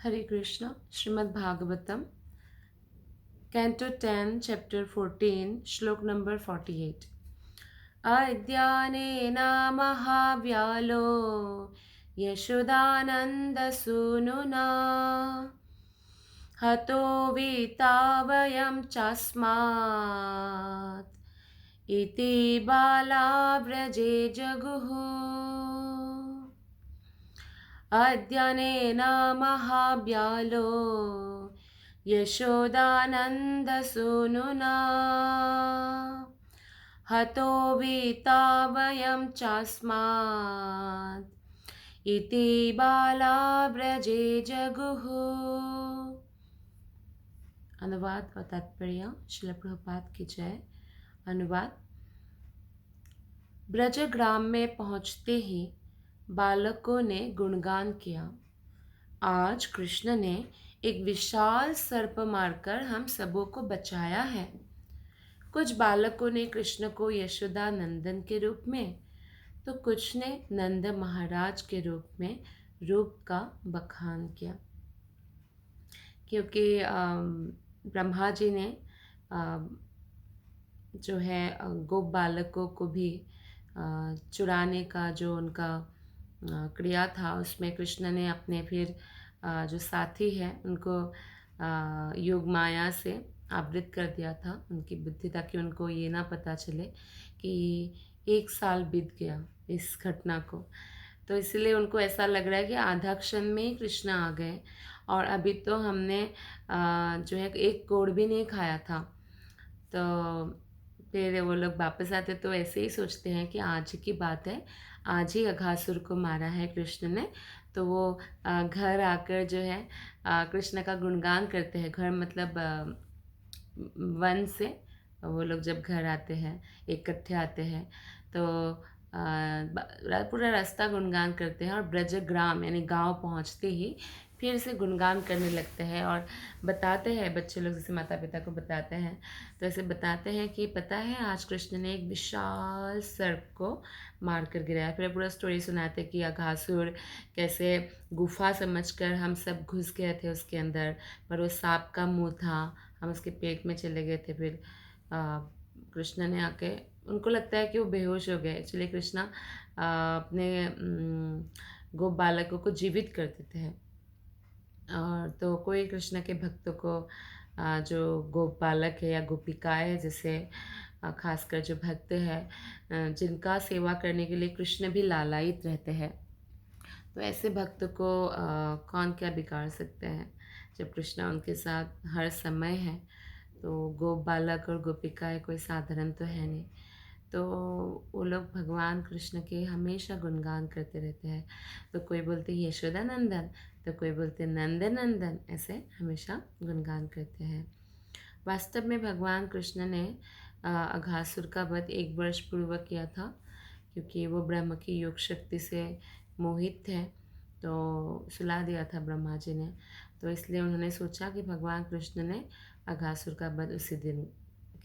हरे Krishna. Shrimad Bhagavatam canto 10 chapter 14 श्लोक number 48। अद्यानेन महाव्यालो यशोदानन्दसूनुना हतो वितावयं चस्मात् इति बाला व्रजे जगुः। अद्यानेन महाव्यालो यशोदानन्दसूनुना हतो वितावयं चस्मात् इति बाला व्रजे जगुः। अनुवाद व तात्पर्य। श्रील प्रभुपाद की जय। अनुवाद। ब्रजग्राम में पहुँचते ही बालकों ने गुणगान किया। आज कृष्ण ने एक विशाल सर्प मारकर हम सबों को बचाया है। कुछ बालकों ने कृष्ण को यशोदा नंदन के रूप में, तो कुछ ने नंद महाराज के रूप में रूप का बखान किया। क्योंकि ब्रह्मा जी ने जो है गोप बालकों को भी चुराने का जो उनका क्रिया था, उसमें कृष्ण ने अपने फिर जो साथी हैं उनको योग माया से आवृत कर दिया था उनकी बुद्धि, ताकि उनको ये ना पता चले कि 1 साल बीत गया इस घटना को। तो इसलिए उनको ऐसा लग रहा है कि आधा क्षण में ही कृष्ण आ गए और अभी तो हमने जो है एक कोड़ भी नहीं खाया था। तो फिर वो लोग वापस आते तो ऐसे ही सोचते हैं कि आज की बात है, आज ही अघासुर को मारा है कृष्ण ने। तो वो घर आकर जो है कृष्ण का गुणगान करते हैं। घर मतलब वन से वो लोग जब घर आते हैं, इकट्ठे आते हैं, तो पूरा रास्ता गुणगान करते हैं और ब्रजग्राम यानी गांव पहुंचते ही फिर से गुणगान करने लगते हैं और बताते हैं, बच्चे लोग जैसे माता पिता को बताते हैं तो ऐसे बताते हैं कि पता है आज कृष्ण ने एक विशाल सर्प को मार कर गिराया। फिर पूरा स्टोरी सुनाते कि अघासुर कैसे गुफा समझकर हम सब घुस गए थे उसके अंदर, पर वो सांप का मुंह था, हम उसके पेट में चले गए थे। फिर कृष्ण ने आके, उनको लगता है कि वो बेहोश हो गए। एक्चुअली कृष्णा अपने गोप बालकों को जीवित कर देते हैं। और तो कोई कृष्ण के भक्तों को जो गोप बालक है या गोपिकाएँ है, जैसे खासकर जो भक्त है जिनका सेवा करने के लिए कृष्ण भी लालायित रहते हैं, तो ऐसे भक्त को कौन क्या बिगाड़ सकते हैं जब कृष्ण उनके साथ हर समय है। तो गोप बालक और गोपिकाएँ कोई साधारण तो है नहीं, तो वो लोग भगवान कृष्ण के हमेशा गुणगान करते रहते हैं। तो कोई बोलते यशोदा नंदन, तो कोई बोलते नंद नंदन, ऐसे हमेशा गुणगान करते हैं। वास्तव में भगवान कृष्ण ने अघासुर का वध 1 वर्ष पूर्व किया था, क्योंकि वो ब्रह्म की योग शक्ति से मोहित थे। तो सुला दिया था ब्रह्मा जी ने, तो इसलिए उन्होंने सोचा कि भगवान कृष्ण ने अघासुर का वध उसी दिन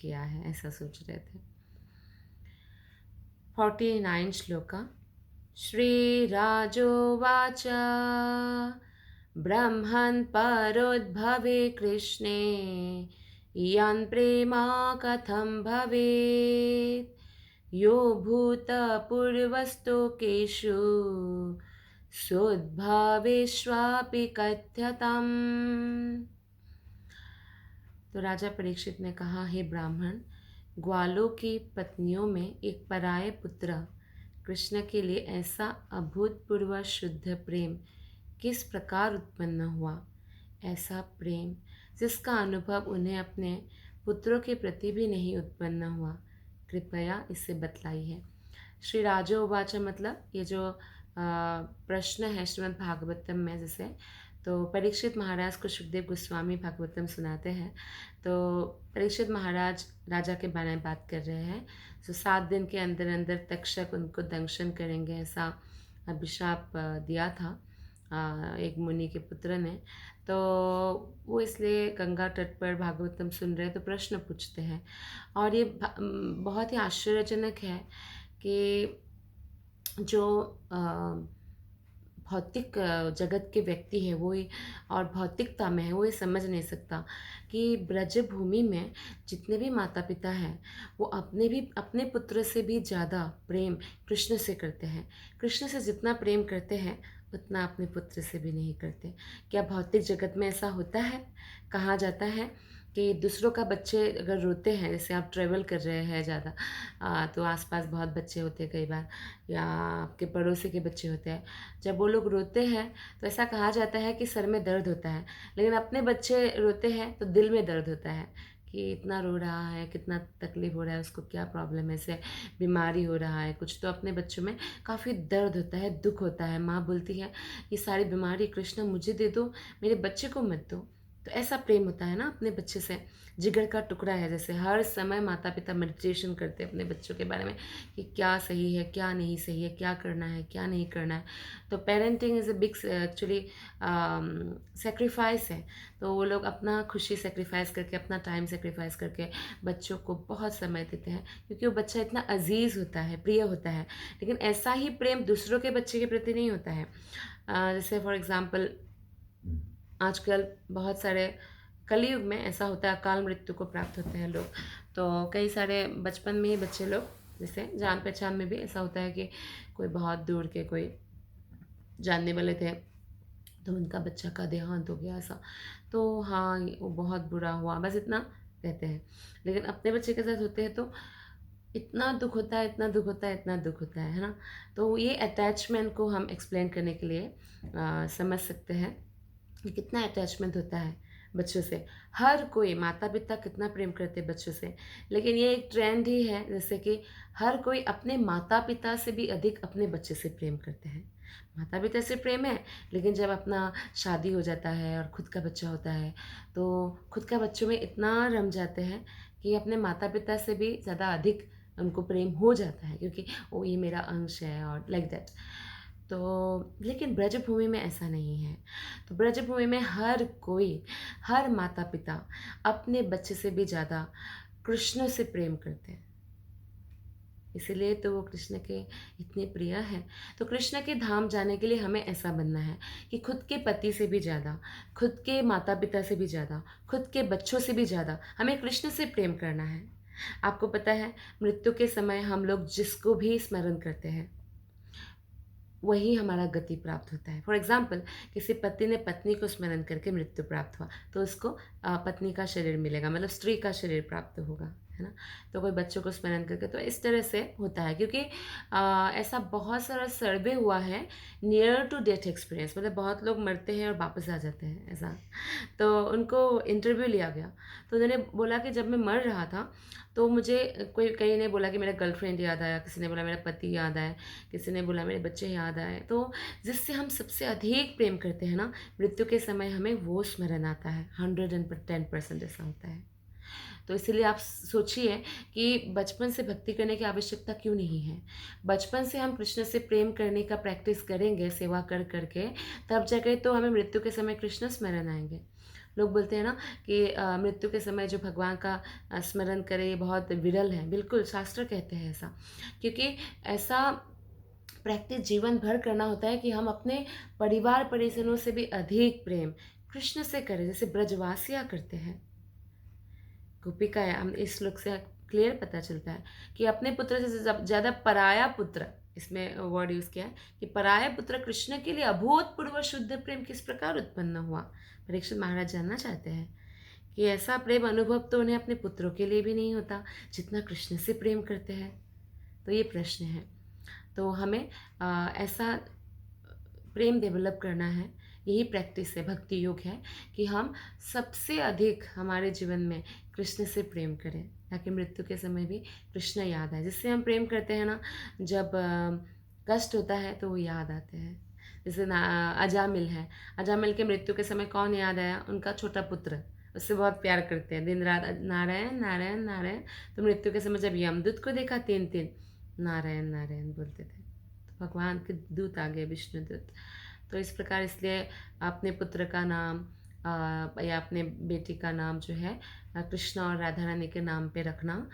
किया है, ऐसा सोच रहे थे। 49 श्लोका। श्रीराजोवाच ब्रह्मन् परोद्भवे कृष्णे इयं प्रेमा कथं भवेत् यो भूतपूर्वस्तोकेषु सोद्भवेष्वापि कथ्यतम्। तो राजा परीक्षित ने कहा, हे ब्राह्मण, ग्वालों की पत्नियों में एक पराये पुत्र कृष्ण के लिए ऐसा अभूतपूर्व शुद्ध प्रेम किस प्रकार उत्पन्न हुआ। ऐसा प्रेम जिसका अनुभव उन्हें अपने पुत्रों के प्रति भी नहीं उत्पन्न हुआ, कृपया इससे बतलाइए। श्री राजोवाच मतलब ये जो प्रश्न है श्रीमद् भागवतम में, जैसे तो परीक्षित महाराज को सुखदेव गोस्वामी भागवतम सुनाते हैं। तो परीक्षित महाराज राजा के बारे में बात कर रहे हैं। तो 7 दिन के अंदर अंदर तक्षक उनको दंशन करेंगे, ऐसा अभिशाप दिया था एक मुनि के पुत्र ने। तो वो इसलिए गंगा तट पर भागवतम सुन रहे तो प्रश्न पूछते हैं, और ये बहुत ही आश्चर्यजनक है कि जो भौतिक जगत के व्यक्ति है वो ही और भौतिकता में है वो ये समझ नहीं सकता कि ब्रज भूमि में जितने भी माता पिता हैं वो अपने पुत्र से भी ज़्यादा प्रेम कृष्ण से करते हैं। कृष्ण से जितना प्रेम करते हैं उतना अपने पुत्र से भी नहीं करते। क्या भौतिक जगत में ऐसा होता है? कहा जाता है कि दूसरों का बच्चे अगर रोते हैं, जैसे आप ट्रैवल कर रहे हैं ज़्यादा तो आसपास बहुत बच्चे होते हैं कई बार, या आपके पड़ोसी के बच्चे होते हैं, जब वो लोग रोते हैं तो ऐसा कहा जाता है कि सर में दर्द होता है, लेकिन अपने बच्चे रोते हैं तो दिल में दर्द होता है कि इतना रो रहा है, कितना तकलीफ़ हो रहा है, उसको क्या प्रॉब्लम है, ऐसे बीमारी हो रहा है कुछ, तो अपने बच्चों में काफ़ी दर्द होता है, दुःख होता है। माँ बोलती है ये सारी बीमारी कृष्ण मुझे दे दो, मेरे बच्चे को मत दो। तो ऐसा प्रेम होता है ना अपने बच्चे से, जिगर का टुकड़ा है। जैसे हर समय माता पिता मेडिटेशन करते हैं अपने बच्चों के बारे में कि क्या सही है, क्या नहीं सही है, क्या करना है, क्या नहीं करना है। तो parenting is a big actually sacrifice है। तो वो लोग अपना खुशी सेक्रीफाइस करके, अपना टाइम सेक्रीफाइस करके बच्चों को बहुत समय देते हैं, क्योंकि वो बच्चा इतना अजीज़ होता है, प्रिय होता है। लेकिन ऐसा ही प्रेम दूसरों के बच्चे के प्रति नहीं होता है। जैसे फॉर एग्ज़ाम्पल आजकल बहुत सारे कलयुग में ऐसा होता है, अकाल मृत्यु को प्राप्त होते हैं लोग। तो कई सारे बचपन में ही बच्चे लोग, जैसे जान पहचान में भी ऐसा होता है कि कोई बहुत दूर के कोई जानने वाले थे तो उनका बच्चा का देहांत हो गया ऐसा। तो हाँ, वो बहुत बुरा हुआ, बस इतना कहते हैं। लेकिन अपने बच्चे के साथ होते हैं तो इतना दुःख होता है, इतना दुःख होता है, इतना दुःख होता है ना? तो ये अटैचमेंट को हम एक्सप्लेन करने के लिए समझ सकते हैं कि कितना अटैचमेंट होता है बच्चों से। हर कोई माता-पिता कितना प्रेम करते हैं बच्चों से, लेकिन ये एक ट्रेंड ही है, जैसे कि हर कोई अपने माता-पिता से भी अधिक अपने बच्चे से प्रेम करते हैं। माता-पिता से प्रेम है, लेकिन जब अपना शादी हो जाता है और खुद का बच्चा होता है, तो खुद का बच्चों में इतना रम जाते हैं कि अपने माता-पिता से भी ज़्यादा अधिक उनको प्रेम हो जाता है, क्योंकि वो ये मेरा अंश है और लाइक दैट। तो लेकिन ब्रजभूमि में ऐसा नहीं है। तो ब्रजभूमि में हर कोई, हर माता-पिता अपने बच्चे से भी ज़्यादा कृष्ण से प्रेम करते हैं। इसीलिए तो वो कृष्ण के इतने प्रिय हैं। तो कृष्ण के धाम जाने के लिए हमें ऐसा बनना है कि खुद के पति से भी ज़्यादा, खुद के माता-पिता से भी ज़्यादा, खुद के बच्चों से भी ज़्यादा हमें कृष्ण से प्रेम करना है। आपको पता है, मृत्यु के समय हम लोग जिसको भी स्मरण करते हैं वही हमारा गति प्राप्त होता है। फॉर एग्ज़ाम्पल, किसी पति ने पत्नी को स्मरण करके मृत्यु प्राप्त हुआ, तो उसको पत्नी का शरीर मिलेगा, मतलब स्त्री का शरीर प्राप्त होगा, है ना? तो कोई बच्चों को स्मरण करके, तो इस तरह से होता है, क्योंकि ऐसा बहुत सारा सर्वे हुआ है, नियर टू डेथ एक्सपीरियंस, मतलब बहुत लोग मरते हैं और वापस आ जाते हैं, ऐसा। तो उनको इंटरव्यू लिया गया, तो उन्होंने बोला कि जब मैं मर रहा था, तो मुझे कई ने बोला कि मेरा गर्लफ्रेंड याद आया, किसी ने बोला मेरा पति याद आया, किसी ने बोला मेरे बच्चे याद आए। तो जिससे हम सबसे अधिक प्रेम करते हैं ना, मृत्यु के समय हमें वो स्मरण आता है। 110% ऐसा होता है। तो इसीलिए आप सोचिए कि बचपन से भक्ति करने की आवश्यकता क्यों नहीं है। बचपन से हम कृष्ण से प्रेम करने का प्रैक्टिस करेंगे सेवा कर करके, तब जाकर तो हमें मृत्यु के समय कृष्ण स्मरण आएंगे। लोग बोलते हैं ना कि मृत्यु के समय जो भगवान का स्मरण करे ये बहुत विरल है। बिल्कुल, शास्त्र कहते हैं ऐसा, क्योंकि ऐसा प्रैक्टिस जीवन भर करना होता है कि हम अपने परिवार परिजनों से भी अधिक प्रेम कृष्ण से करें, जैसे ब्रजवासियाँ करते हैं। गोपिका है, हम इस श्लोक से क्लियर पता चलता है कि अपने पुत्र से ज़्यादा पराया पुत्र, इसमें वर्ड यूज़ किया है कि पराया पुत्र कृष्ण के लिए अभूतपूर्व शुद्ध प्रेम किस प्रकार उत्पन्न हुआ। परीक्षित महाराज जानना चाहते हैं कि ऐसा प्रेम अनुभव तो उन्हें अपने पुत्रों के लिए भी नहीं होता जितना कृष्ण से प्रेम करते हैं। तो ये प्रश्न है। तो हमें ऐसा प्रेम डेवलप करना है, यही प्रैक्टिस है, भक्ति योग है कि हम सबसे अधिक हमारे जीवन में कृष्ण से प्रेम करें, ताकि मृत्यु के समय भी कृष्ण याद आए। जिससे हम प्रेम करते हैं ना, जब कष्ट होता है तो वो याद आते हैं। जैसे अजामिल है, अजामिल के मृत्यु के समय कौन याद आया? उनका छोटा पुत्र। उससे बहुत प्यार करते हैं, दिन रात नारायण नारायण नारायण। तो मृत्यु के समय जब यमदूत को देखा, तीन तीन नारायण नारायण बोलते थे। भगवान के दूत आ गए, विष्णु दूत। तो इस प्रकार, इसलिए अपने पुत्र का नाम या अपने बेटी का नाम जो है कृष्णा और राधा रानी के नाम पे रखना।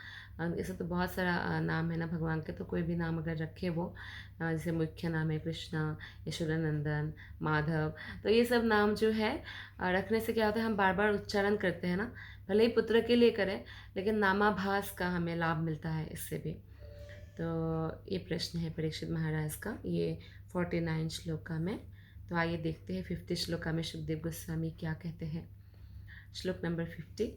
ऐसा तो बहुत सारा नाम है ना भगवान के, तो कोई भी नाम अगर रखे वो, जैसे मुख्य नाम है कृष्णा, यशोदानंदन, माधव, तो ये सब नाम जो है रखने से क्या होता है, हम बार बार उच्चारण करते हैं ना, भले ही पुत्र के लिए करें लेकिन नामाभास का हमें लाभ मिलता है इससे भी। तो ये प्रश्न है परीक्षित महाराज का, ये 49 श्लोका में। तो आइए देखते हैं 50 श्लोका में सुखदेव गोस्वामी क्या कहते हैं। श्लोक नंबर 50।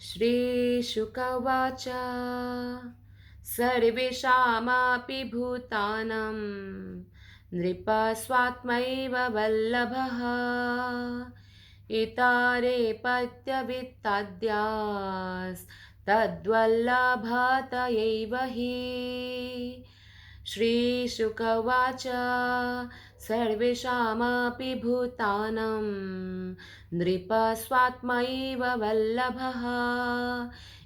श्री शुक उवाच सर्वेषामपि भूतानां नृप स्वात्मैव वल्लभः इतारे पत्यवित्ताद्यास्तद्वल्लभतयैव हि। श्रीशुक उवाच सर्वेषामपि भूतानां नृप स्वात्मैव वल्लभः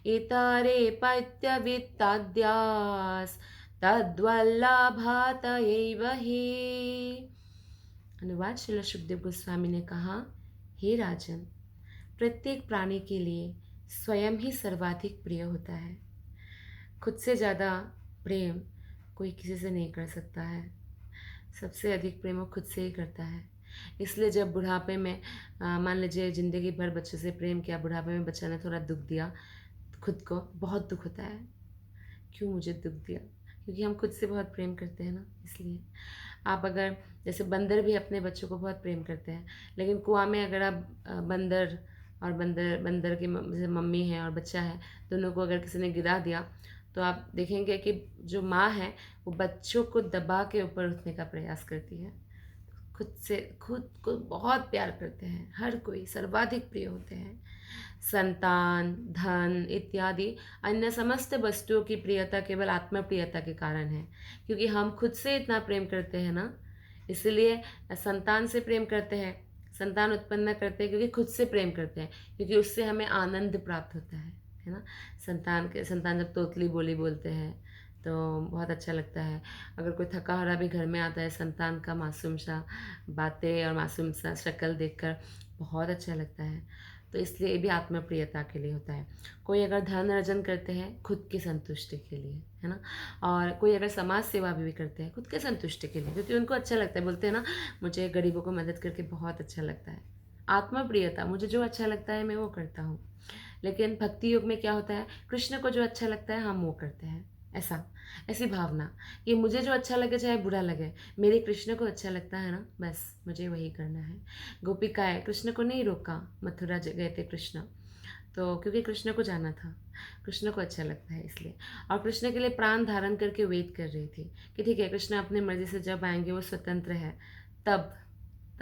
इतरे पत्यवित्ताद्यास्तद्वल्लभतयैव हि। अनुवाद। श्रील सुखदेव गोस्वामी ने कहा, हे राजन, प्रत्येक प्राणी के लिए स्वयं ही सर्वाधिक प्रिय होता है। खुद से ज़्यादा प्रेम कोई किसी से नहीं कर सकता है। सबसे अधिक प्रेम वो खुद से ही करता है। इसलिए जब बुढ़ापे में मान लीजिए ज़िंदगी भर बच्चे से प्रेम किया, बुढ़ापे में बच्चा ने थोड़ा दुख दिया, खुद को बहुत दुख होता है, क्यों मुझे दुख दिया, क्योंकि हम खुद से बहुत प्रेम करते हैं ना। इसलिए आप अगर, जैसे बंदर भी अपने बच्चों को बहुत प्रेम करते हैं, लेकिन कुआं में अगर आप बंदर और बंदर की जैसे मम्मी है और बच्चा है, दोनों को अगर किसी ने गिरा दिया तो आप देखेंगे कि जो माँ है वो बच्चों को दबा के ऊपर उठने का प्रयास करती है। खुद को बहुत प्यार करते हैं, हर कोई सर्वाधिक प्रिय होते हैं। संतान, धन इत्यादि अन्य समस्त वस्तुओं की प्रियता केवल आत्मप्रियता के कारण है, क्योंकि हम खुद से इतना प्रेम करते हैं ना, इसलिए संतान से प्रेम करते हैं, संतान उत्पन्न करते हैं क्योंकि खुद से प्रेम करते हैं, क्योंकि उससे हमें आनंद प्राप्त होता है ना। संतान जब तोतली बोली बोलते हैं तो बहुत अच्छा लगता है। अगर कोई थका हारा भी घर में आता है, संतान का मासूम सा बातें और मासूम सा शक्ल देखकर बहुत अच्छा लगता है। तो इसलिए ये भी आत्मप्रियता के लिए होता है। कोई अगर धन अर्जन करते हैं खुद की संतुष्टि के लिए, है ना, और कोई अगर समाज सेवा भी करते हैं खुद के संतुष्टि के लिए, क्योंकि उनको अच्छा लगता है। बोलते हैं ना, मुझे गरीबों को मदद करके बहुत अच्छा लगता है। आत्मप्रियता, मुझे जो अच्छा लगता है मैं वो करता हूँ। लेकिन भक्ति योग में क्या होता है, कृष्ण को जो अच्छा लगता है हम वो करते हैं। ऐसी भावना कि मुझे जो अच्छा लगे चाहे बुरा लगे, मेरे कृष्ण को अच्छा लगता है ना, बस मुझे वही करना है। गोपिकाएँ कृष्ण को नहीं रोका, मथुरा गए थे कृष्ण, तो क्योंकि कृष्ण को जाना था, कृष्ण को अच्छा लगता है इसलिए। और कृष्ण के लिए प्राण धारण करके वेट कर रही थी कि ठीक है, कृष्ण अपनी मर्जी से जब आएंगे, वो स्वतंत्र है, तब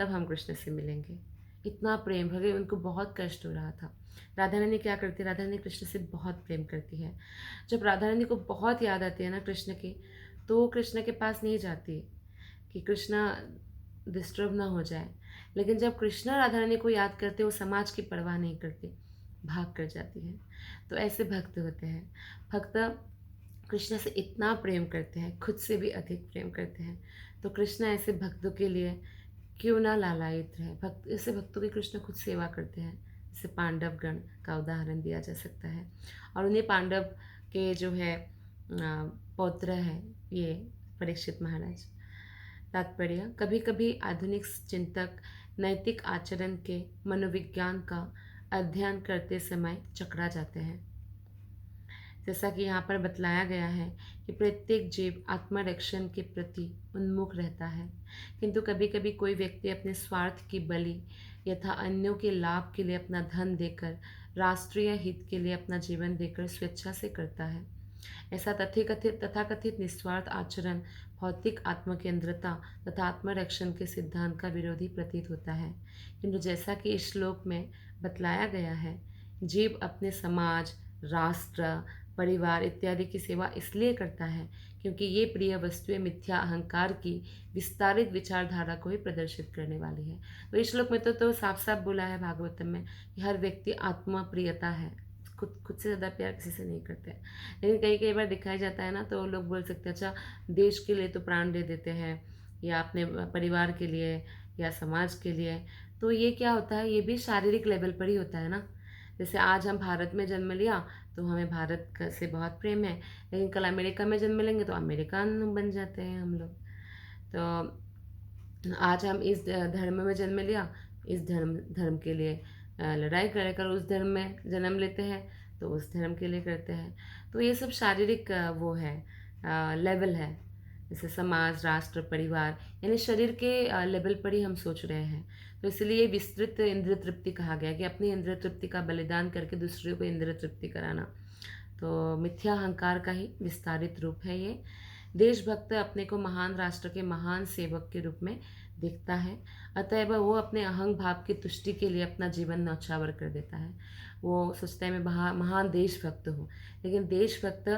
हम कृष्ण से मिलेंगे। इतना प्रेम, भले उनको बहुत कष्ट हो रहा था। राधा रानी क्या करती है, राधा रानी कृष्ण से बहुत प्रेम करती है। जब राधा रानी को बहुत याद आती है ना कृष्ण की, तो वो कृष्ण के पास नहीं जाती कि कृष्ण डिस्टर्ब ना हो जाए। लेकिन जब कृष्ण राधा रानी को याद करते, वो समाज की परवाह नहीं करती, भाग कर जाती है। तो ऐसे भक्त होते हैं। भक्त कृष्ण से इतना प्रेम करते हैं, खुद से भी अधिक प्रेम करते हैं। तो कृष्ण ऐसे भक्तों के लिए क्यों ना लालायित रहे। ऐसे भक्तों की कृष्ण खुद सेवा करते हैं। जैसे पांडव गण का उदाहरण दिया जा सकता है। और उन्हीं पांडव के जो है पौत्र है ये परीक्षित महाराज। तात्पर्य, कभी कभी आधुनिक चिंतक नैतिक आचरण के मनोविज्ञान का अध्ययन करते समय चकरा जाते हैं। जैसा कि यहाँ पर बतलाया गया है कि प्रत्येक जीव आत्मरक्षण के प्रति उन्मुख रहता है, किंतु कभी कभी कोई व्यक्ति अपने स्वार्थ की बलि यथा अन्यों के लाभ के लिए अपना धन देकर, राष्ट्रीय हित के लिए अपना जीवन देकर स्वेच्छा से करता है। ऐसा तथाकथित निस्वार्थ आचरण भौतिक आत्मकेंद्रता तथा आत्मरक्षण के सिद्धांत का विरोधी प्रतीत होता है। किंतु जैसा कि इस श्लोक में बतलाया गया है, जीव अपने समाज, राष्ट्र, परिवार इत्यादि की सेवा इसलिए करता है क्योंकि ये प्रिय वस्तुएं मिथ्या अहंकार की विस्तारित विचारधारा को ही प्रदर्शित करने वाली है। तो इस श्लोक में तो साफ साफ बोला है भागवतम में कि हर व्यक्ति आत्मप्रियता है, खुद से ज़्यादा प्यार किसी से नहीं करते हैं। लेकिन कई बार दिखाया जाता है ना, तो लोग बोल सकते हैं अच्छा देश के लिए तो प्राण दे देते हैं, या अपने परिवार के लिए, या समाज के लिए। तो ये क्या होता है, ये भी शारीरिक लेवल पर ही होता है ना। जैसे आज हम भारत में जन्म लिया तो हमें से बहुत प्रेम है, लेकिन कल अमेरिका में जन्म लेंगे तो अमेरिकन बन जाते हैं हम लोग। तो आज हम इस धर्म में जन्म लिया, इस धर्म धर्म के लिए लड़ाई कर उस धर्म में जन्म लेते हैं तो उस धर्म के लिए करते हैं। तो ये सब शारीरिक वो है, लेवल है। जैसे समाज, राष्ट्र, परिवार, यानी शरीर के लेवल पर ही हम सोच रहे हैं। तो इसलिए विस्तृत इंद्रिय तृप्ति कहा गया कि अपनी इंद्रिय तृप्ति का बलिदान करके दूसरे को इंद्रिय तृप्ति कराना। तो मिथ्या अहंकार का ही विस्तारित रूप है ये। देशभक्त अपने को महान राष्ट्र के महान सेवक के रूप में देखता है, अतएव वो अपने अहंग भाव की तुष्टि के लिए अपना जीवन न्यौछावर कर देता है। वो सोचता है मैं महान देशभक्त हूँ, लेकिन देशभक्त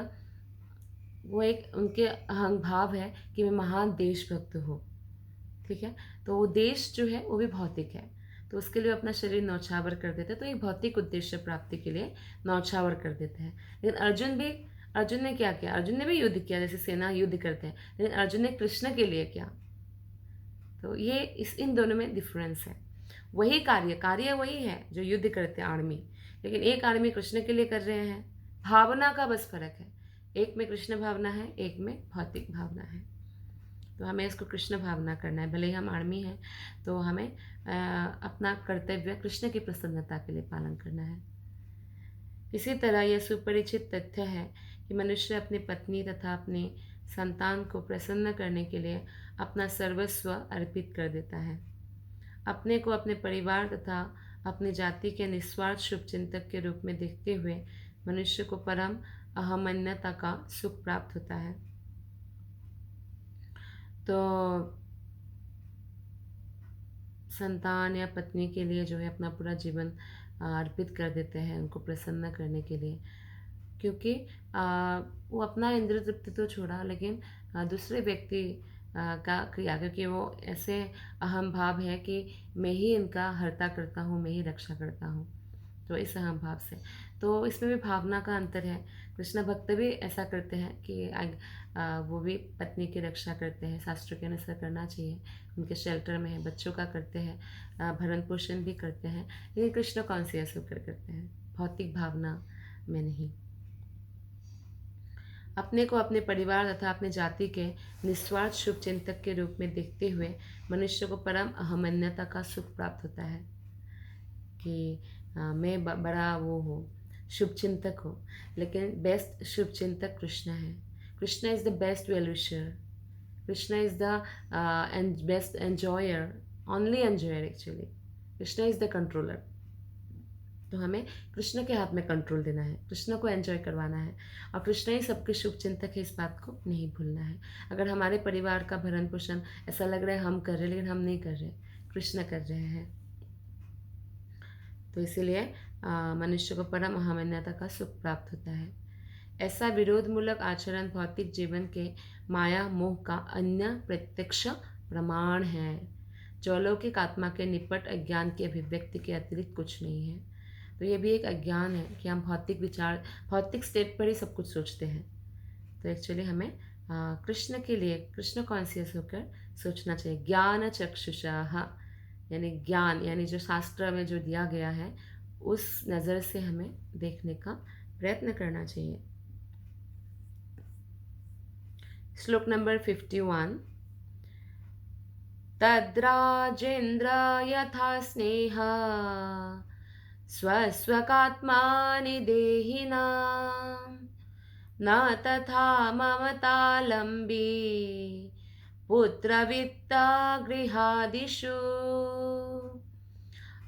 वो एक उनके अहंग भाव है कि मैं महान देशभक्त हूँ। ठीक है, तो वो देश जो है वो भी भौतिक है, तो उसके लिए अपना शरीर न्यौछावर कर देते हैं। तो एक भौतिक उद्देश्य प्राप्ति के लिए न्यौछावर कर देते हैं। लेकिन अर्जुन ने क्या किया, अर्जुन ने भी युद्ध किया, जैसे सेना युद्ध करते हैं, लेकिन अर्जुन ने कृष्ण के लिए किया। तो ये इन दोनों में डिफरेंस है। वही कार्य वही है जो युद्ध करते हैं आर्मी, लेकिन एक आर्मी कृष्ण के लिए कर रहे हैं। भावना का बस फर्क है, एक में कृष्ण भावना है, एक में भौतिक भावना है। तो हमें इसको कृष्ण भावना करना है। भले ही हम आर्मी हैं तो हमें अपना कर्तव्य कृष्ण की प्रसन्नता के लिए पालन करना है। इसी तरह यह सुपरिचित तथ्य है कि मनुष्य अपनी पत्नी तथा अपने संतान को प्रसन्न करने के लिए अपना सर्वस्व अर्पित कर देता है। अपने को अपने परिवार तथा अपनी जाति के निस्वार्थ शुभचिंतक के रूप में देखते हुए मनुष्य को परम अहमन्यता का सुख प्राप्त होता है। तो संतान या पत्नी के लिए जो है अपना पूरा जीवन अर्पित कर देते हैं, उनको प्रसन्न करने के लिए, क्योंकि वो अपना इंद्रिय तृप्ति तो छोड़ा, लेकिन दूसरे व्यक्ति का क्रिया, क्योंकि वो ऐसे अहम भाव है कि मैं ही इनका हर्ता करता हूँ, मैं ही रक्षा करता हूँ। तो इस अहम भाव से, तो इसमें भी भावना का अंतर है। कृष्ण भक्त भी ऐसा करते हैं कि वो भी पत्नी की रक्षा करते हैं, शास्त्र के अनुसार करना चाहिए, उनके शेल्टर में है, बच्चों का करते हैं, भरण पोषण भी करते हैं, लेकिन कृष्ण कॉन्शियस होकर करते हैं, भौतिक भावना में नहीं। अपने को अपने परिवार तथा अपने जाति के निस्वार्थ शुभ चिंतक के रूप में देखते हुए मनुष्य को परम अहमन्यता का सुख प्राप्त होता है कि मैं बड़ा वो हूँ, शुभ चिंतक हूँ, लेकिन बेस्ट शुभ चिंतक कृष्ण है। Krishna is the best well wisher, Krishna is the best enjoyer, only enjoyer actually. Krishna is the controller. तो हमें कृष्ण के हाथ में कंट्रोल देना है, कृष्ण को एंजॉय करवाना है, और कृष्ण ही सबके शुभ चिंतक है, इस बात को नहीं भूलना है। अगर हमारे परिवार का भरण पोषण ऐसा लग रहा है हम कर रहे हैं, लेकिन हम नहीं कर रहे, कृष्ण कर रहे हैं। तो इसीलिए मनुष्य को परम अहमन्यता का सुख प्राप्त होता है। ऐसा विरोधमूलक आचरण भौतिक जीवन के माया मोह का अन्य प्रत्यक्ष प्रमाण है। जौलौकिक आत्मा के निपट अज्ञान की अभिव्यक्ति के अतिरिक्त कुछ नहीं है। तो ये भी एक अज्ञान है कि हम भौतिक विचार, भौतिक स्टेट पर ही सब कुछ सोचते हैं। तो एक्चुअली हमें कृष्ण के लिए, कृष्ण कॉन्शियस होकर सोचना चाहिए। ज्ञान चक्षुषः, यानी ज्ञान, यानी जो शास्त्र में जो दिया गया है उस नज़र से हमें देखने का प्रयत्न करना चाहिए। श्लोक नंबर 51। तद्राजेन्द्र यथा स्नेह स्वस्वकात्मानि देहिनां न तथा ममतालम्बी पुत्रवित्ता गृहादिषु।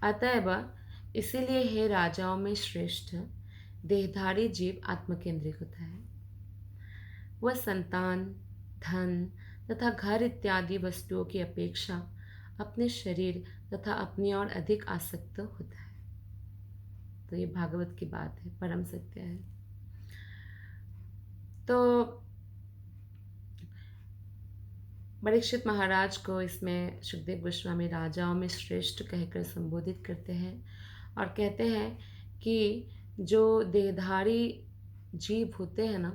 अतएव इसीलिए हे राजाओं में श्रेष्ठ देहधारी जीव आत्मकेंद्रित होता है। वह संतान, धन तथा घर इत्यादि वस्तुओं की अपेक्षा अपने शरीर तथा अपनी ओर अधिक आसक्त होता है। तो ये भागवत की बात है, परम सत्य है। तो परीक्षित महाराज को इसमें सुखदेव गोस्वामी राजाओं में श्रेष्ठ कहकर संबोधित करते हैं और कहते हैं कि जो देहधारी जीव होते हैं ना,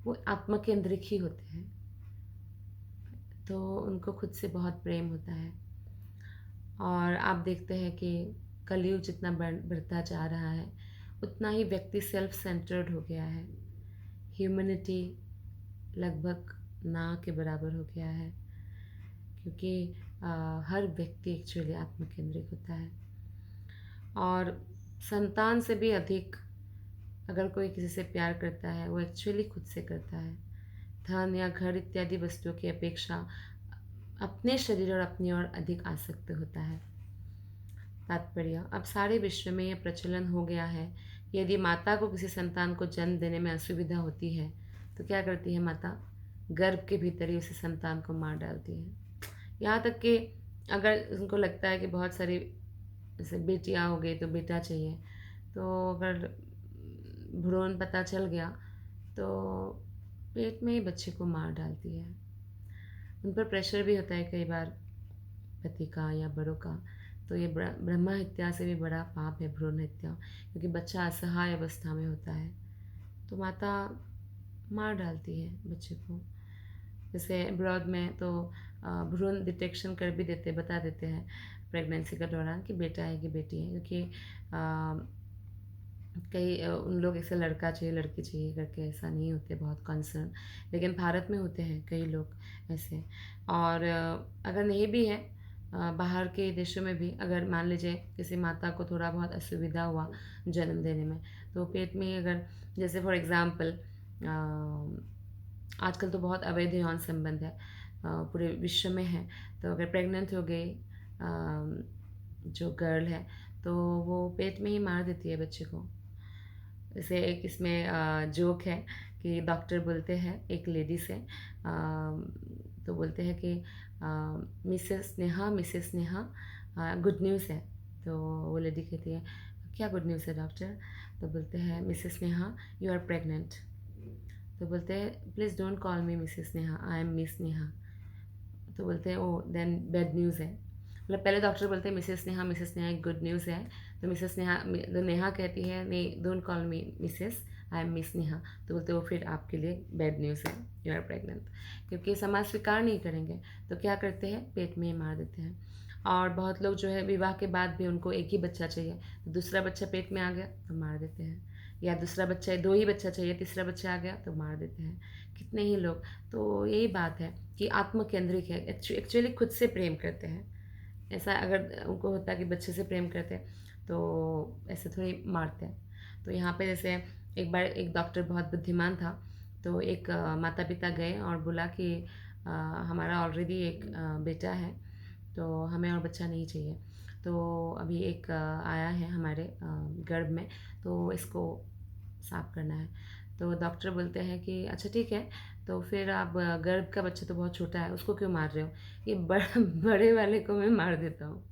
वो आत्मकेंद्रिक ही होते हैं। तो उनको खुद से बहुत प्रेम होता है। और आप देखते हैं कि कलयुग जितना बढ़ता जा रहा है, उतना ही व्यक्ति सेल्फ सेंटर्ड हो गया है। ह्यूमैनिटी लगभग ना के बराबर हो गया है, क्योंकि हर व्यक्ति एक्चुअली आत्मकेंद्रित होता है। और संतान से भी अधिक अगर कोई किसी से प्यार करता है, वो एक्चुअली खुद से करता है। धन या घर इत्यादि वस्तुओं की अपेक्षा अपने शरीर और अपनी ओर अधिक आसक्त होता है। तात्पर्य, अब सारे विश्व में यह प्रचलन हो गया है कि यदि माता को किसी संतान को जन्म देने में असुविधा होती है तो क्या करती है माता? गर्भ के भीतर ही उसी संतान को मार डालती है। यहाँ तक कि अगर उनको लगता है कि बहुत सारी जैसे बेटियाँ हो गई तो बेटा चाहिए, तो अगर भ्रूण पता चल गया तो पेट में ही बच्चे को मार डालती है। उन पर प्रेशर भी होता है कई बार पति का या बड़ों का, तो ये ब्रह्म हत्या से भी बड़ा पाप है भ्रूण हत्या, क्योंकि बच्चा असहाय अवस्था में होता है तो माता मार डालती है बच्चे को। जैसे अब्रॉड में तो भ्रूण डिटेक्शन कर भी देते, बता देते हैं प्रेगनेंसी के दौरान कि बेटा है कि बेटी है, क्योंकि कई उन लोग ऐसे लड़का चाहिए लड़की चाहिए करके ऐसा नहीं होते, बहुत कंसर्न। लेकिन भारत में होते हैं कई लोग ऐसे। और अगर नहीं भी है, बाहर के देशों में भी अगर मान लीजिए किसी माता को थोड़ा बहुत असुविधा हुआ जन्म देने में, तो पेट में ही अगर जैसे फॉर एग्ज़ाम्पल आजकल तो बहुत अवैध यौन संबंध है पूरे विश्व में है, तो अगर प्रेग्नेंट हो गई जो गर्ल है तो वो पेट में ही मार देती है बच्चे को। जैसे एक इसमें जोक है कि डॉक्टर बोलते हैं एक लेडी से, तो बोलते हैं कि मिसेस नेहा गुड न्यूज़ है। तो वो लेडी कहती है क्या गुड न्यूज़ है डॉक्टर? तो बोलते हैं Mrs Neha you are pregnant. तो बोलते हैं please don't call me Mrs Neha, I am Miss Neha. तो बोलते हैं ओ देन बैड न्यूज़ है। मतलब पहले डॉक्टर बोलते हैं मिसेस नेहा एक गुड न्यूज़ है, तो मिसेस नेहा तो नेहा कहती है नहीं don't call me Mrs, I am Miss Neha. तो बोलते वो फिर आपके लिए बैड न्यूज़ है, यू आर प्रेग्नेंट। क्योंकि समाज स्वीकार नहीं करेंगे तो क्या करते हैं, पेट में ही मार देते हैं। और बहुत लोग जो है विवाह के बाद भी उनको एक ही बच्चा चाहिए, तो दूसरा बच्चा पेट में आ गया तो मार देते हैं, या दूसरा बच्चा दो ही बच्चा चाहिए तीसरा बच्चा आ गया तो मार देते हैं कितने ही लोग। तो यही बात है कि आत्मकेंद्रित है, एक्चुअली खुद से प्रेम करते हैं। ऐसा अगर उनको होता है कि बच्चे से प्रेम करते हैं तो ऐसे थोड़ी मारते हैं। तो यहाँ पे जैसे एक बार एक डॉक्टर बहुत बुद्धिमान था, तो एक माता पिता गए और बोला कि हमारा ऑलरेडी एक बेटा है तो हमें और बच्चा नहीं चाहिए, तो अभी एक आया है हमारे गर्भ में तो इसको साफ करना है। तो डॉक्टर बोलते हैं कि अच्छा ठीक है, तो फिर आप गर्भ का बच्चा तो बहुत छोटा है उसको क्यों मार रहे हो? ये बड़े वाले को मैं मार देता हूँ।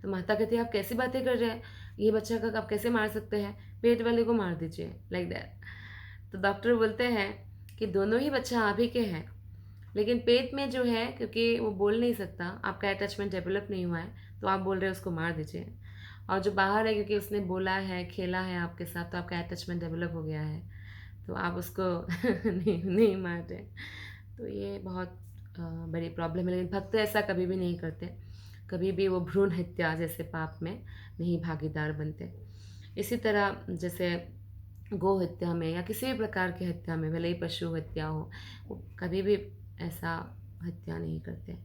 तो माता कहती है आप कैसी बातें कर रहे हैं, ये बच्चा का आप कैसे मार सकते हैं, पेट वाले को मार दीजिए, लाइक दैट। तो डॉक्टर बोलते हैं कि दोनों ही बच्चा आप ही के हैं, लेकिन पेट में जो है क्योंकि वो बोल नहीं सकता, आपका अटैचमेंट डेवलप नहीं हुआ है, तो आप बोल रहे हो उसको मार दीजिए। और जो बाहर है क्योंकि उसने बोला है खेला है आपके साथ तो आपका अटैचमेंट डेवलप हो गया है, तो आप उसको नहीं मार रहे। तो ये बहुत बड़ी प्रॉब्लम है, लेकिन भक्त ऐसा कभी भी नहीं करते, कभी भी वो भ्रूण हत्या जैसे पाप में नहीं भागीदार बनते। इसी तरह जैसे गो हत्या में या किसी भी प्रकार की हत्या में, भले ही पशु हत्या हो, वो कभी भी ऐसा हत्या नहीं करते।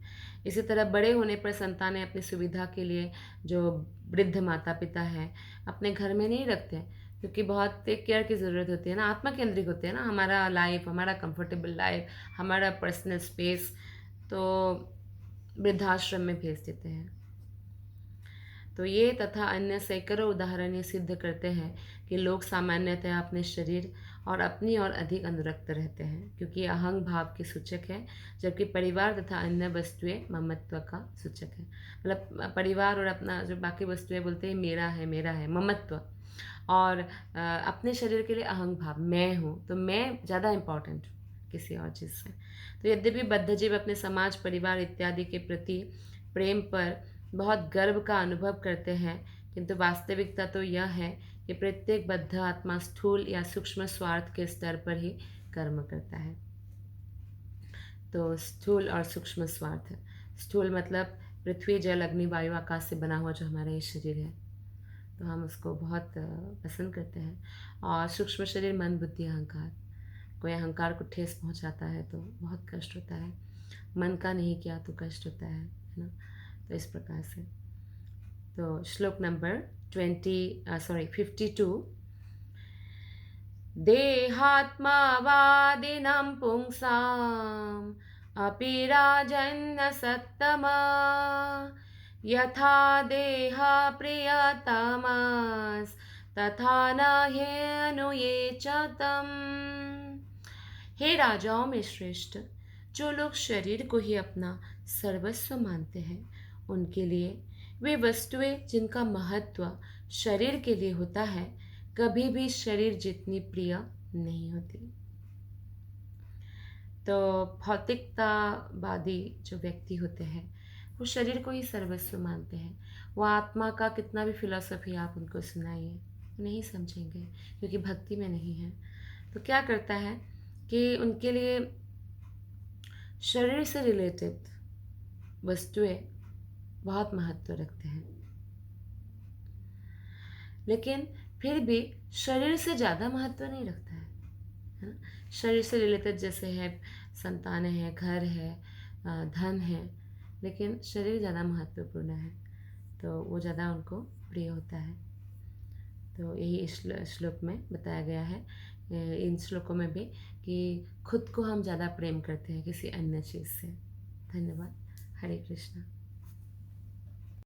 इसी तरह बड़े होने पर संतानें अपनी सुविधा के लिए जो वृद्ध माता पिता हैं अपने घर में नहीं रखते, क्योंकि बहुत टेक केयर की ज़रूरत होती है ना, आत्मा केंद्रित होते हैं ना, हमारा लाइफ, हमारा कंफर्टेबल लाइफ, हमारा पर्सनल स्पेस, तो वृद्धाश्रम में भेज देते हैं। तो ये तथा अन्य सैकड़ों उदाहरण ये सिद्ध करते हैं कि लोग सामान्यतः अपने शरीर और अपनी ओर अधिक अनुरक्त रहते हैं, क्योंकि ये अहंग भाव के सूचक है, जबकि परिवार तथा अन्य वस्तुएं ममत्व का सूचक है। मतलब परिवार और अपना जो बाकी वस्तुएं बोलते हैं मेरा है ममत्व, और अपने शरीर के लिए अहंग भाव, मैं हूँ तो मैं ज़्यादा इम्पॉर्टेंट हूँ किसी और चीज़ से। तो यद्यपि बद्धजीव अपने समाज परिवार इत्यादि के प्रति प्रेम पर बहुत गर्व का अनुभव करते हैं, किंतु वास्तविकता तो यह है कि प्रत्येक बद्ध आत्मा स्थूल या सूक्ष्म स्वार्थ के स्तर पर ही कर्म करता है। तो स्थूल और सूक्ष्म स्वार्थ, स्थूल मतलब पृथ्वी जल अग्नि वायु आकाश से बना हुआ जो हमारा ये शरीर है, तो हम उसको बहुत पसंद करते हैं। और सूक्ष्म शरीर मन बुद्धि अहंकार, कोई अहंकार को ठेस पहुंचाता है तो बहुत कष्ट होता है, मन का नहीं किया तो कष्ट होता है ना। तो इस प्रकार से तो श्लोक नंबर 52। देहात्मावादिनं पुंसाम् अपि राजन्न सत्तमा यथा देहा प्रियतमास् तथा न ह्यनुये च तम्। हे राजाओं में श्रेष्ठ, जो लोग शरीर को ही अपना सर्वस्व मानते हैं, उनके लिए वे वस्तुएं जिनका महत्व शरीर के लिए होता है कभी भी शरीर जितनी प्रिय नहीं होती। तो भौतिकतावादी जो व्यक्ति होते हैं वो शरीर को ही सर्वस्व मानते हैं। वो आत्मा का कितना भी फिलॉसफी आप उनको सुनाइए नहीं समझेंगे, क्योंकि भक्ति में नहीं है। तो क्या करता है कि उनके लिए शरीर से रिलेटेड वस्तुएं बहुत महत्व रखते हैं, लेकिन फिर भी शरीर से ज़्यादा महत्व नहीं रखता है ना। शरीर से रिलेटेड जैसे है संतानें हैं, घर है, धन है, लेकिन शरीर ज़्यादा महत्वपूर्ण है, तो वो ज़्यादा उनको प्रिय होता है। तो यही इस श्लोक में बताया गया है, इन श्लोकों में भी, कि खुद को हम ज़्यादा प्रेम करते हैं किसी अन्य चीज़ से। धन्यवाद। हरे कृष्णा।